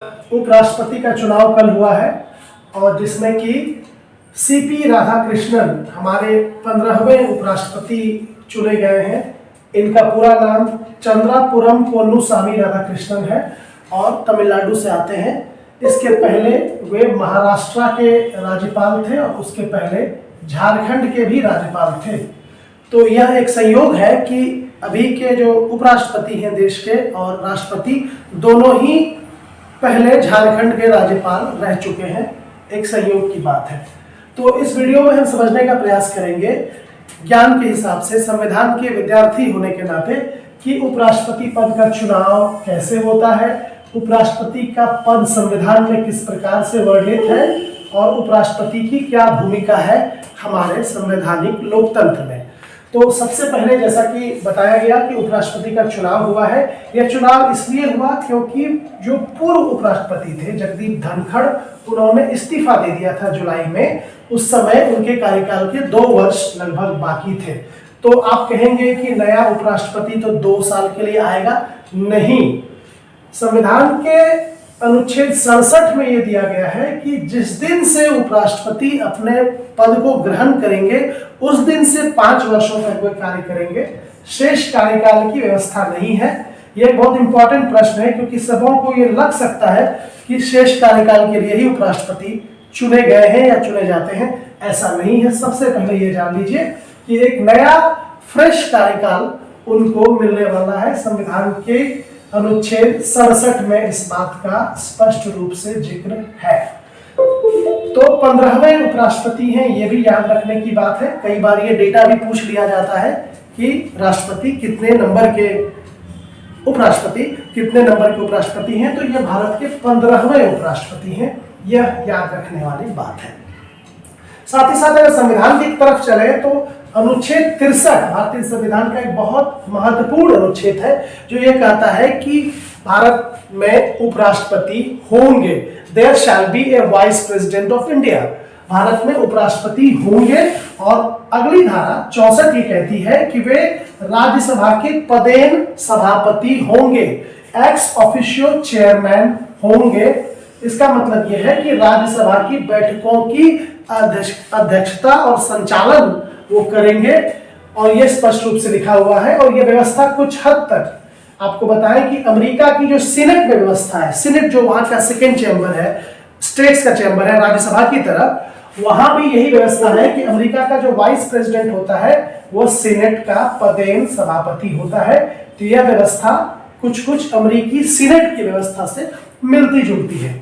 उपराष्ट्रपति का चुनाव कल हुआ है और जिसमें कि सीपी राधाकृष्णन हमारे 15वें उपराष्ट्रपति चुने गए हैं। इनका पूरा नाम चंद्रापुरम पोन्नुसामी राधाकृष्णन है और तमिलनाडु से आते हैं। इसके पहले वे महाराष्ट्र के राज्यपाल थे और उसके पहले झारखंड के भी राज्यपाल थे। तो यह एक संयोग है कि अभी के जो उपराष्ट्रपति हैं देश के और राष्ट्रपति दोनों ही पहले झारखंड के राज्यपाल रह चुके हैं। एक संयोग की बात है। तो इस वीडियो में हम समझने का प्रयास करेंगे ज्ञान के हिसाब से, संविधान के विद्यार्थी होने के नाते, कि उपराष्ट्रपति पद का चुनाव कैसे होता है, उपराष्ट्रपति का पद संविधान में किस प्रकार से वर्णित है और उपराष्ट्रपति की क्या भूमिका है हमारे संवैधानिक लोकतंत्र में। तो सबसे पहले जैसा कि बताया गया कि उपराष्ट्रपति का चुनाव हुआ है। यह चुनाव इसलिए हुआ क्योंकि जो पूर्व उपराष्ट्रपति थे जगदीप धनखड़, उन्होंने इस्तीफा दे दिया था जुलाई में। उस समय उनके कार्यकाल के 2 वर्ष लगभग बाकी थे। तो आप कहेंगे कि नया उपराष्ट्रपति तो 2 साल के लिए आएगा। नहीं, संविधान के अनुच्छेद 67 में यह दिया गया है कि जिस दिन से उपराष्ट्रपति अपने पद को ग्रहण करेंगे उस दिन से 5 वर्षों तक वे कार्य करेंगे। शेष कार्यकाल की व्यवस्था नहीं है। यह बहुत इंपॉर्टेंट प्रश्न है क्योंकि सबों को यह लग सकता है कि शेष कार्यकाल के लिए ही उपराष्ट्रपति चुने गए हैं या चुने जाते हैं। ऐसा नहीं है। सबसे पहले यह जान लीजिए कि एक नया फ्रेश कार्यकाल उनको मिलने वाला है। संविधान के अनुच्छेद 67 में इस बात का स्पष्ट रूप से जिक्र है। तो 15वें उपराष्ट्रपति हैं, ये भी याद रखने की बात है। कई बार ये डेटा भी पूछ लिया जाता है कि राष्ट्रपति कितने नंबर के उपराष्ट्रपति हैं। तो ये भारत के 15वें उपराष्ट्रपति हैं। यह याद रखने वाली बात है। साथ ही साथ अगर संविधान की तरफ चले तो अनुच्छेद 63 भारतीय संविधान का एक बहुत महत्वपूर्ण अनुच्छेद है जो ये कहता है कि भारत में उपराष्ट्रपति होंगे। There shall be a vice president of India. Bharat में उपराष्ट्रपति होंगे। और अगली धारा 64 ये कहती है कि वे राज्यसभा के पदेन सभापति होंगे, एक्स ऑफिशियो चेयरमैन होंगे। इसका मतलब यह है कि राज्यसभा की बैठकों की अध्यक्षता और संचालन वो करेंगे और यह स्पष्ट रूप से लिखा हुआ है। और यह व्यवस्था कुछ हद तक आपको बताएं कि अमेरिका की जो सीनेट में व्यवस्था है, सीनेट जो वहां का सेकेंड चैम्बर है, स्टेट्स का चैम्बर है राज्यसभा की तरह, वहां भी यही व्यवस्था है कि अमेरिका का जो वाइस प्रेसिडेंट होता है वो सीनेट का पदेन सभापति होता है। तो यह व्यवस्था कुछ अमेरिकी सीनेट की व्यवस्था से मिलती जुलती है।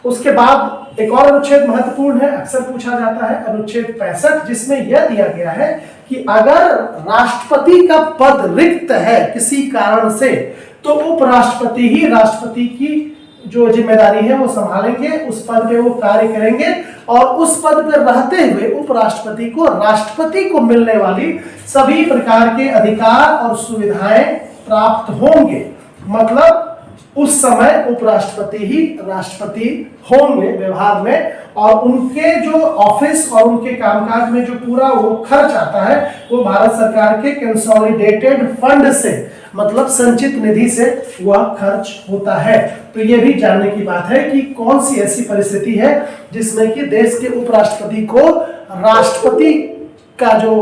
उसके बाद एक और अनुच्छेद महत्वपूर्ण है, अक्सर पूछा जाता है, अनुच्छेद 65, जिसमें यह दिया गया है कि अगर राष्ट्रपति का पद रिक्त है किसी कारण से तो उपराष्ट्रपति ही राष्ट्रपति की जो जिम्मेदारी है वो संभालेंगे, उस पद पे वो कार्य करेंगे और उस पद पर रहते हुए उपराष्ट्रपति को राष्ट्रपति को मिलने वाली सभी प्रकार के अधिकार और सुविधाएं प्राप्त होंगे। मतलब उस समय उपराष्ट्रपति ही राष्ट्रपति होंगे व्यवहार में, और उनके जो ऑफिस और उनके कामकाज में जो पूरा वो खर्च आता है वो भारत सरकार के कंसोलिडेटेड फंड से, मतलब संचित निधि से वह खर्च होता है। तो ये भी जानने की बात है कि कौन सी ऐसी परिस्थिति है जिसमें कि देश के उपराष्ट्रपति को राष्ट्रपति का जो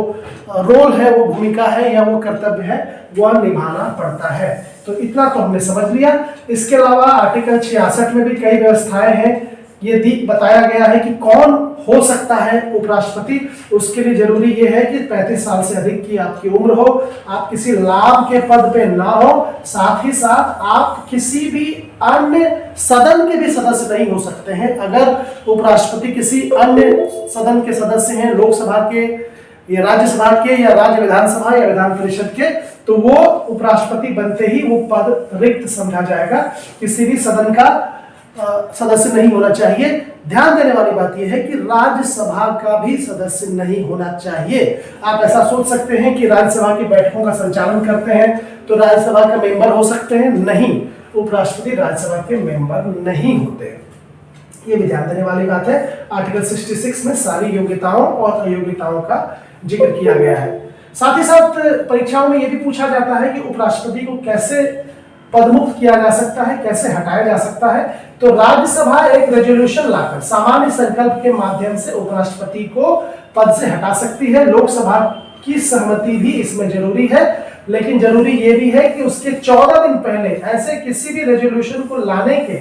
रोल है, वो भूमिका है या वो कर्तव्य है, वह निभाना पड़ता है। तो इतना तो हमने समझ लिया। इसके अलावा आर्टिकल 66 में भी कई व्यवस्थाएं हैं। ये बताया गया है कि कौन हो सकता है उपराष्ट्रपति। उसके लिए जरूरी ये है कि 35 साल से अधिक की आपकी उम्र हो, आप किसी लाभ के पद पे ना हो, साथ ही साथ आप किसी भी अन्य सदन के भी सदस्य नहीं हो सकते हैं। अगर उपराष्ट्रपति किसी अन्य सदन के सदस्य हैं, लोकसभा के या राज्यसभा के या राज्य विधानसभा या विधान परिषद के, तो वो उपराष्ट्रपति बनते ही वो पद रिक्त समझा जाएगा। किसी भी सदन का सदस्य नहीं होना चाहिए। ध्यान देने वाली बात यह है कि राज्यसभा का भी सदस्य नहीं होना चाहिए। आप ऐसा सोच सकते हैं कि राज्यसभा की बैठकों का संचालन करते हैं तो राज्यसभा का मेंबर हो सकते हैं। नहीं, उपराष्ट्रपति राज्यसभा के मेंबर नहीं होते। ये भी ध्यान देने वाली बात है। आर्टिकल 66 में सारी योग्यताओं और अयोग्यताओं का जिक्र किया गया है। साथ ही साथ परीक्षाओं में यह भी पूछा जाता है कि उपराष्ट्रपति को कैसे पद मुक्त किया जा सकता है, कैसे हटाया जा सकता है। तो राज्यसभा एक रेजोल्यूशन लाकर सामान्य संकल्प के माध्यम से उपराष्ट्रपति को पद से हटा सकती है। लोकसभा की सहमति भी इसमें जरूरी है, लेकिन जरूरी ये भी है कि उसके 14 दिन पहले ऐसे किसी भी रेजोल्यूशन को लाने के,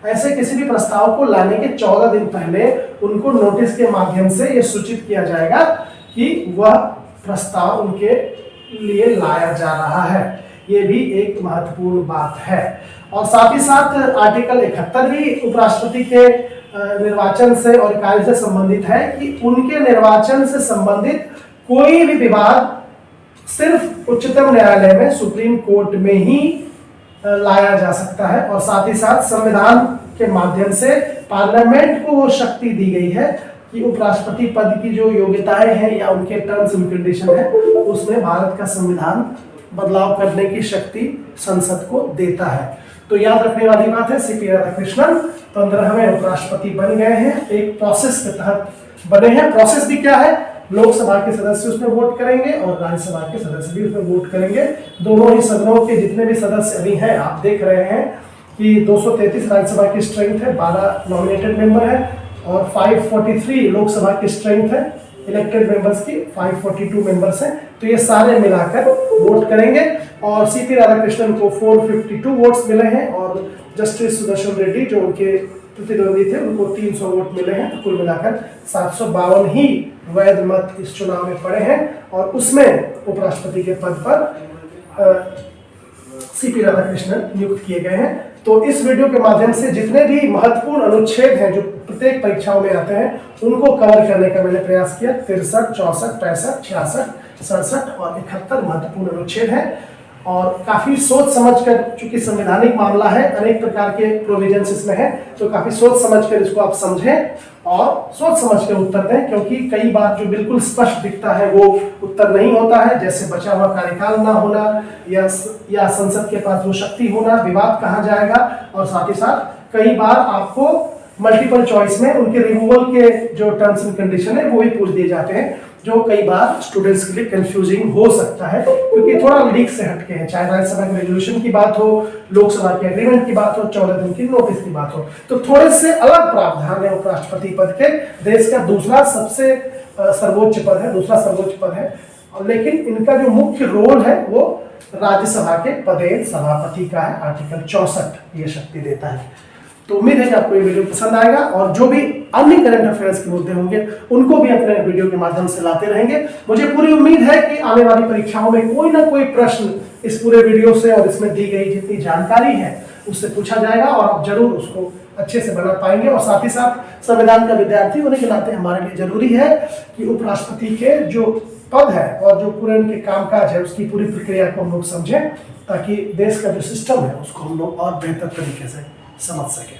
ऐसे किसी भी प्रस्ताव को लाने के 14 दिन पहले उनको नोटिस के माध्यम से ये सूचित किया जाएगा कि वह प्रस्ताव उनके लिए लाया जा रहा है। ये भी एक महत्वपूर्ण बात है। और साथ ही साथ आर्टिकल 71 भी उपराष्ट्रपति के निर्वाचन से और कार्य से संबंधित है कि उनके निर्वाचन से संबंधित कोई भी विवाद सिर्फ उच्चतम न्यायालय में, सुप्रीम कोर्ट में ही लाया जा सकता है। और साथ ही साथ संविधान के माध्यम से पार्लियामेंट को वो शक्ति दी गई है कि उपराष्ट्रपति पद की जो योग्यताएं हैं या उनके टर्म्स एंड कंडीशन है, उसमें भारत का संविधान बदलाव करने की शक्ति संसद को देता है। तो याद रखने वाली बात है, सीपी राधाकृष्णन 15वें उपराष्ट्रपति बन गए हैं, एक प्रोसेस के तहत बने हैं। प्रोसेस भी क्या है, लोकसभा के सदस्य उसमें वोट करेंगे और राज्यसभा के सदस्य भी उसमें वोट करेंगे। दोनों ही सदनों के जितने भी सदस्य अभी हैं, आप देख रहे हैं कि 233 राज्यसभा की स्ट्रेंथ है, 12 नॉमिनेटेड मेंबर है और 543 लोकसभा की स्ट्रेंथ है, इलेक्टेड मेंबर्स की 542 मेंबर्स हैं। तो ये सारे मिलाकर वोट करेंगे और सीपी राधाकृष्णन को 452 वोट्स मिले हैं और जस्टिस सुदर्शन रेड्डी जो उनके प्रतिद्वंदी थे उनको 300 वोट मिले हैं। तो कुल मिलाकर 752 ही वैध मत इस चुनाव में पड़े हैं और उसमें उपराष्ट्रपति के पद पर सीपी राधाकृष्णन नियुक्त किए गए हैं। तो इस वीडियो के माध्यम से जितने भी महत्वपूर्ण अनुच्छेद हैं जो प्रत्येक परीक्षाओं में आते हैं उनको कवर करने का मैंने प्रयास किया। 63, 64, 65, 66, 67 और 71 महत्वपूर्ण अनुच्छेद हैं और काफी सोच समझकर, चूंकि संवैधानिक मामला है, अनेक प्रकार के प्रोविजंस इसमें हैं, तो काफी सोच समझकर इसको आप समझें और सोच समझकर उत्तर दें, क्योंकि कई बार जो बिल्कुल स्पष्ट दिखता है वो उत्तर नहीं होता है, जैसे बचा हुआ कार्यकाल ना होना या संसद के पास वो शक्ति होना, विवाद कहाँ जाएगा। और साथ ही साथ कई बार आपको मल्टीपल चॉइस में उनके रिमूवल के जो टर्म्स एंड कंडीशन है वो भी पूछ दिए जाते हैं, जो कई बार स्टूडेंट्स के लिए कंफ्यूजिंग हो सकता है क्योंकि थोड़ा लीक से हटके हैं। चाहे राज्यसभा के रेजोल्यूशन की बात हो, लोकसभा के एग्रीमेंट की बात हो, 14 दिन की नोटिस की बात हो, तो थोड़े से अलग प्रावधान है उपराष्ट्रपति पद के। देश का दूसरा सबसे सर्वोच्च पद है, दूसरा सर्वोच्च पद है, लेकिन इनका जो मुख्य रोल है वो राज्यसभा के पदेन सभापति का है। आर्टिकल 64 ये शक्ति देता है। तो उम्मीद है कि आपको ये वीडियो पसंद आएगा और जो भी अन्य करंट अफेयर्स के मुद्दे होंगे उनको भी अपने वीडियो के माध्यम से लाते रहेंगे। मुझे पूरी उम्मीद है कि आने वाली परीक्षाओं में कोई ना कोई प्रश्न इस पूरे वीडियो से और इसमें दी गई जितनी जानकारी है उससे पूछा जाएगा और आप जरूर उसको अच्छे से बना पाएंगे। और साथ ही साथ संविधान का विद्यार्थी होने के नाते हमारे लिए जरूरी है कि उपराष्ट्रपति के जो पद है और जो पूरे उनके कामकाज है उसकी पूरी प्रक्रिया को हम लोग समझें, ताकि देश का जो सिस्टम है उसको हम लोग और बेहतर तरीके से समझ सकें।